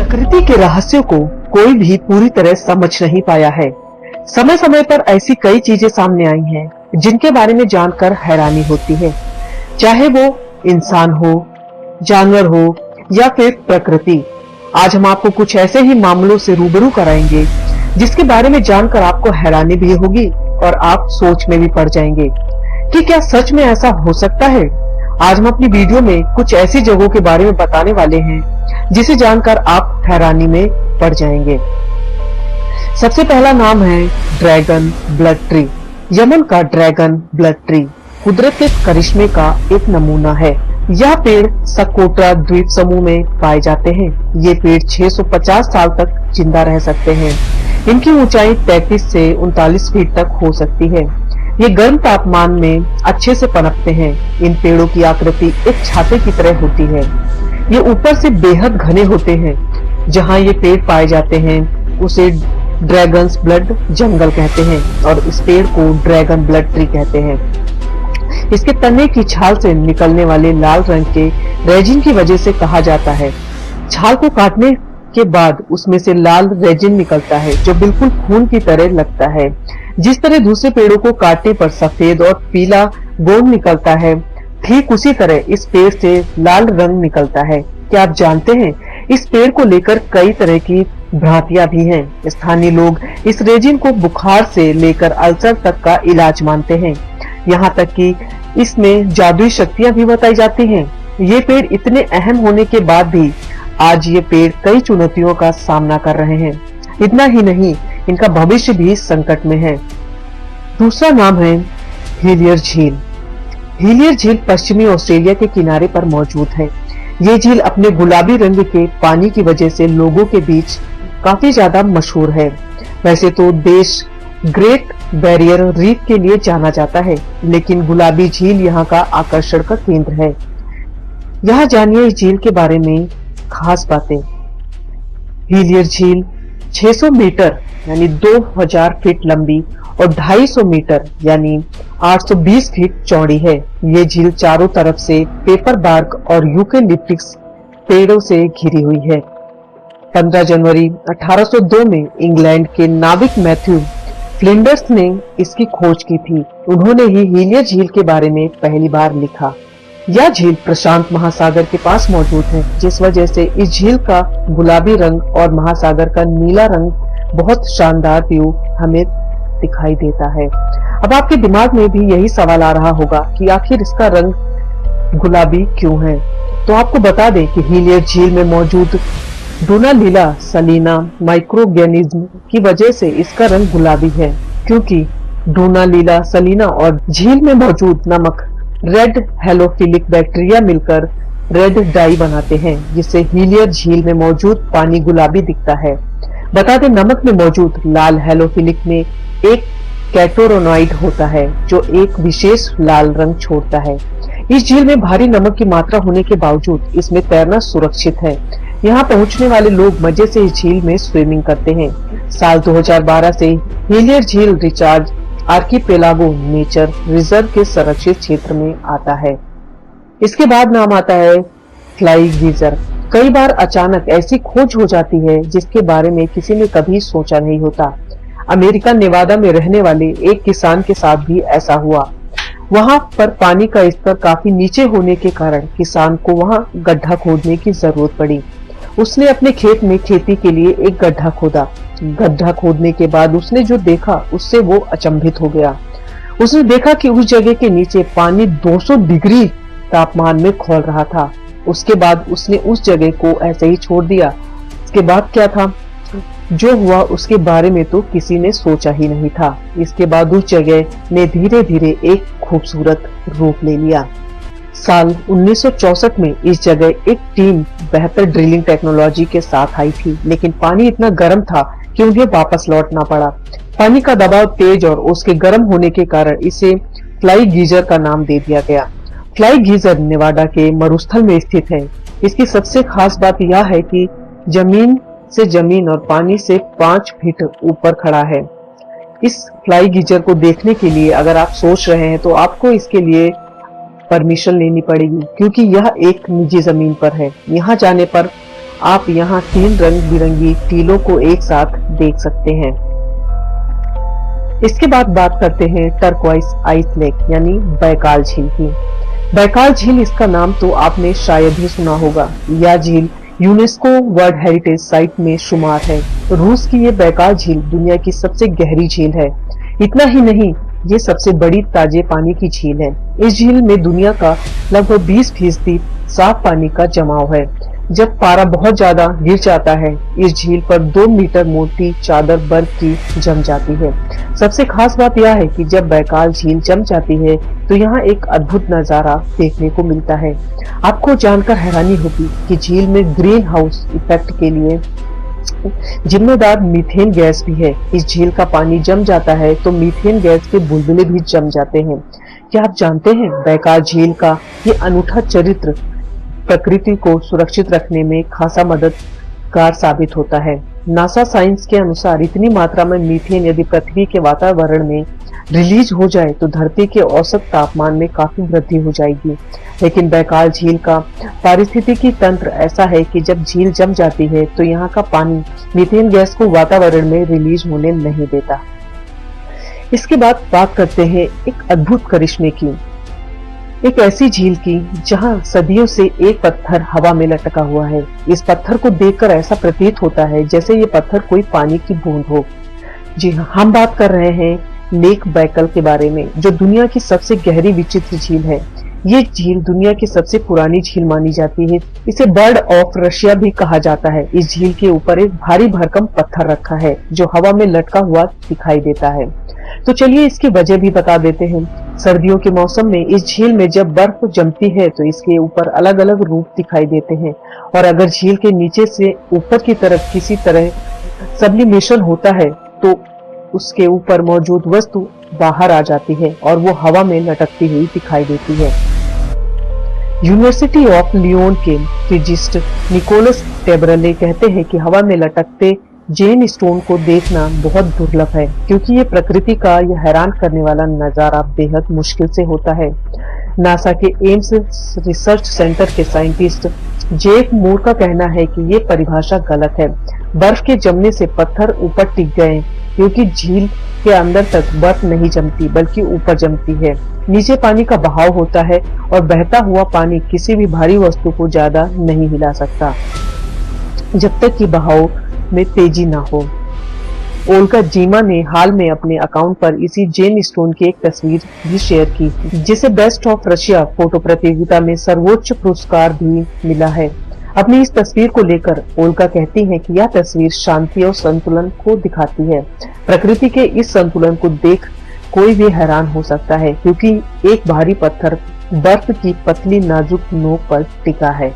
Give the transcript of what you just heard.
प्रकृति के रहस्यों को कोई भी पूरी तरह समझ नहीं पाया है। समय समय पर ऐसी कई चीजें सामने आई हैं जिनके बारे में जानकर हैरानी होती है, चाहे वो इंसान हो, जानवर हो या फिर प्रकृति। आज हम आपको कुछ ऐसे ही मामलों से रूबरू कराएंगे जिसके बारे में जानकर आपको हैरानी भी होगी और आप सोच में भी पड़ जाएंगे कि क्या सच में ऐसा हो सकता है। आज हम अपनी वीडियो में कुछ ऐसी जगहों के बारे में बताने वाले हैं जिसे जानकर आप हैरानी में पड़ जाएंगे। सबसे पहला नाम है ड्रैगन ब्लड ट्री। यमन का ड्रैगन ब्लड ट्री कुदरत के करिश्मे का एक नमूना है। यह पेड़ सकोट्रा द्वीप समूह में पाए जाते हैं। ये पेड़ 650 साल तक जिंदा रह सकते हैं। इनकी ऊंचाई 33 से 39 फीट तक हो सकती है। ये गर्म तापमान में अच्छे से पनपते हैं। इन पेड़ों की आकृति एक छाते की तरह होती है। ये ऊपर से बेहद घने होते हैं। जहाँ ये पेड़ पाए जाते हैं उसे ड्रैगन्स ब्लड जंगल कहते हैं और इस पेड़ को ड्रैगन ब्लड ट्री कहते हैं। इसके तने की छाल से निकलने वाले लाल रंग के रेजिन की वजह से कहा जाता है। छाल को काटने के बाद उसमें से लाल रेजिन निकलता है जो बिल्कुल खून की तरह लगता है। जिस तरह दूसरे पेड़ों को काटने पर सफेद और पीला गोंद निकलता है, ठीक उसी तरह इस पेड़ से लाल रंग निकलता है। क्या आप जानते हैं इस पेड़ को लेकर कई तरह की भ्रांतियां भी हैं। स्थानीय लोग इस रेजिन को बुखार से लेकर अल्सर तक का इलाज मानते हैं। यहाँ तक कि इसमें जादुई शक्तियां भी बताई जाती हैं। ये पेड़ इतने अहम होने के बाद भी आज ये पेड़ कई चुनौतियों का सामना कर रहे हैं। इतना ही नहीं, इनका भविष्य भी संकट में है। दूसरा नाम है हीलियर झील। हीलियर झील पश्चिमी ऑस्ट्रेलिया के किनारे पर मौजूद है। ये झील अपने गुलाबी रंग के पानी की वजह से लोगों के बीच काफी ज्यादा मशहूर है। वैसे तो देश ग्रेट बैरियर रीफ के लिए जाना जाता है, लेकिन गुलाबी झील यहाँ का आकर्षण का केंद्र है। यहाँ जानिए इस झील के बारे में खास बातें। हीलियर झील 600 मीटर यानी 2000 फीट लंबी और 250 मीटर यानी 820 फीट चौड़ी है। ये झील चारों तरफ से पेपर बार्क और यूकेलिप्टस पेड़ों से घिरी हुई है। 15 जनवरी 1802 में इंग्लैंड के नाविक मैथ्यू फ्लिंडर्स ने इसकी खोज की थी। उन्होंने ही हीलियर झील के बारे में पहली बार लिखा। यह झील प्रशांत महासागर के पास मौजूद है, जिस वजह से इस झील का गुलाबी रंग और महासागर का नीला रंग बहुत शानदार व्यू हमें दिखाई देता है। अब आपके दिमाग में भी यही सवाल आ रहा होगा कि आखिर इसका रंग गुलाबी क्यों है। तो आपको बता दें कि हीलियर झील में मौजूद डूनालीला सलीना माइक्रोऑर्गेनिज्म की वजह से इसका रंग गुलाबी है, क्योंकि डूनालीला सलीना और झील में मौजूद नमक रेड हेलोफिलिक बैक्टीरिया मिलकर रेड डाई बनाते हैं, जिससे हीलियर झील में मौजूद पानी गुलाबी दिखता है। बता दें नमक में मौजूद लाल हेलोफिलिक में एक कैटोरोनॉइड होता है जो एक विशेष लाल रंग छोड़ता है। इस झील में भारी नमक की मात्रा होने के बावजूद इसमें तैरना सुरक्षित है। यहाँ पहुँचने वाले लोग मजे से इस झील में स्विमिंग करते हैं। साल 2012 से हीलियर झील रिचार्ज आर्किपेलागो नेचर रिजर्व के संरक्षित क्षेत्र में आता है। इसके बाद नाम आता है फ्लाई गीजर। कई बार अचानक ऐसी खोज हो जाती है जिसके बारे में किसी ने कभी सोचा नहीं होता। अमेरिका नेवादा में रहने वाले एक किसान के साथ भी ऐसा हुआ। वहां पर पानी का स्तर काफी नीचे होने के कारण किसान को वहां गड्ढा खोदने की जरूरत पड़ी। उसने अपने खेत में खेती के लिए एक गड्ढा खोदा। गड्ढा खोदने के बाद उसने जो देखा उससे वो अचंभित हो गया। उसने देखा कि उस जगह के नीचे पानी 200 डिग्री तापमान में खौल रहा था। उसके बाद उसने उस जगह को ऐसे ही छोड़ दिया। इसके बाद क्या था, जो हुआ उसके बारे में तो किसी ने सोचा ही नहीं था। इसके बाद उस जगह ने धीरे धीरे एक खूबसूरत रूप ले लिया। साल 1964 में इस जगह एक टीम बेहतर ड्रिलिंग टेक्नोलॉजी के साथ आई थी, लेकिन पानी इतना गर्म था कि उन्हें वापस लौटना पड़ा। पानी का दबाव तेज और उसके गर्म होने के कारण इसे फ्लाई गीजर का नाम दे दिया गया। फ्लाई गीजर नेवाडा के मरुस्थल में स्थित है। इसकी सबसे खास बात यह है कि जमीन से जमीन और पानी से 5 फीट ऊपर खड़ा है। इस फ्लाई गीजर को देखने के लिए अगर आप सोच रहे हैं तो आपको इसके लिए परमिशन लेनी पड़ेगी, क्योंकि यह एक निजी जमीन पर है। यहाँ जाने पर आप यहाँ 3 रंग बिरंगी टीलों को एक साथ देख सकते हैं। इसके बाद बात करते हैं टर्कोइस आइस लेक यानी बैकाल झील की। बैकाल झील, इसका नाम तो आपने शायद ही सुना होगा। यह झील यूनेस्को वर्ल्ड हेरिटेज साइट में शुमार है। रूस की ये बैकाल झील दुनिया की सबसे गहरी झील है। इतना ही नहीं, ये सबसे बड़ी ताजे पानी की झील है। इस झील में दुनिया का लगभग 20% साफ पानी का जमाव है। जब पारा बहुत ज्यादा गिर जाता है, इस झील पर 2 मीटर मोटी चादर बर्फ की जम जाती है। सबसे खास बात यह है कि जब बैकाल झील जम जाती है तो यहाँ एक अद्भुत नजारा देखने को मिलता है। आपको जानकर हैरानी होगी कि झील में ग्रीन हाउस इफेक्ट के लिए जिम्मेदार मीथेन गैस भी है। इस झील का पानी जम जाता है तो मीथेन गैस के बुलबुले भी जम जाते हैं। क्या आप जानते हैं, बैकाल झील का ये अनूठा चरित्र प्रकृति को सुरक्षित रखने में खासा मददगार साबित होता है। नासा साइंस के अनुसार इतनी मात्रा में मीथेन यदि पृथ्वी के वातावरण में रिलीज हो जाए तो धरती के औसत तापमान में काफी वृद्धि हो जाएगी। लेकिन बैकाल झील का पारिस्थितिकी तंत्र ऐसा है कि जब झील जम जाती है तो यहाँ का पानी मीथेन गैस को वातावरण में रिलीज होने नहीं देता। इसके बाद बात करते हैं एक अद्भुत करिश्मे की, एक ऐसी झील की जहां सदियों से एक पत्थर हवा में लटका हुआ है। इस पत्थर को देखकर ऐसा प्रतीत होता है जैसे ये पत्थर कोई पानी की बूंद हो। जी हाँ, हम बात कर रहे हैं लेक बैकल के बारे में, जो दुनिया की सबसे गहरी विचित्र झील है। ये झील दुनिया की सबसे पुरानी झील मानी जाती है। इसे बर्ड ऑफ रशिया भी कहा जाता है। इस झील के ऊपर एक भारी भरकम पत्थर रखा है जो हवा में लटका हुआ दिखाई देता है। तो चलिए इसकी वजह भी बता देते हैं। सर्दियों के मौसम में इस झील में जब बर्फ जमती है तो इसके ऊपर अलग अलग रूप दिखाई देते हैं, और अगर झील के नीचे से ऊपर की तरफ किसी तरह सब्लिमेशन होता है तो उसके ऊपर मौजूद वस्तु बाहर आ जाती है और वो हवा में लटकती हुई दिखाई देती है। यूनिवर्सिटी ऑफ लियोन के फिजिस्ट निकोलस टेब्रले कहते हैं कि हवा में लटकते जेन स्टोन को देखना बहुत दुर्लभ है, क्योंकि ये प्रकृति का यह हैरान करने वाला नजारा बेहद मुश्किल से होता है। नासा के एम्स रिसर्च सेंटर के साइंटिस्ट जेफ मूर का कहना है कि ये परिभाषा गलत है। बर्फ के जमने से पत्थर ऊपर टिक गए, क्योंकि झील के अंदर तक बर्फ नहीं जमती बल्कि ऊपर जमती है। नीचे पानी का बहाव होता है और बहता हुआ पानी किसी भी भारी वस्तु को ज्यादा नहीं हिला सकता जब तक कि बहाव में तेजी ना हो। ओल्गा जीमा ने हाल में अपने अकाउंट पर इसी जेन स्टोन की एक तस्वीर भी शेयर की, जिसे बेस्ट ऑफ रशिया फोटो प्रतियोगिता में सर्वोच्च पुरस्कार भी मिला है। अपनी इस तस्वीर को लेकर ओल्गा कहती हैं कि यह तस्वीर शांति और संतुलन को दिखाती है। प्रकृति के इस संतुलन को देख कोई भी हैरान हो सकता है, क्योंकि एक भारी पत्थर बर्फ की पतली नाजुक नोक पर टिका है।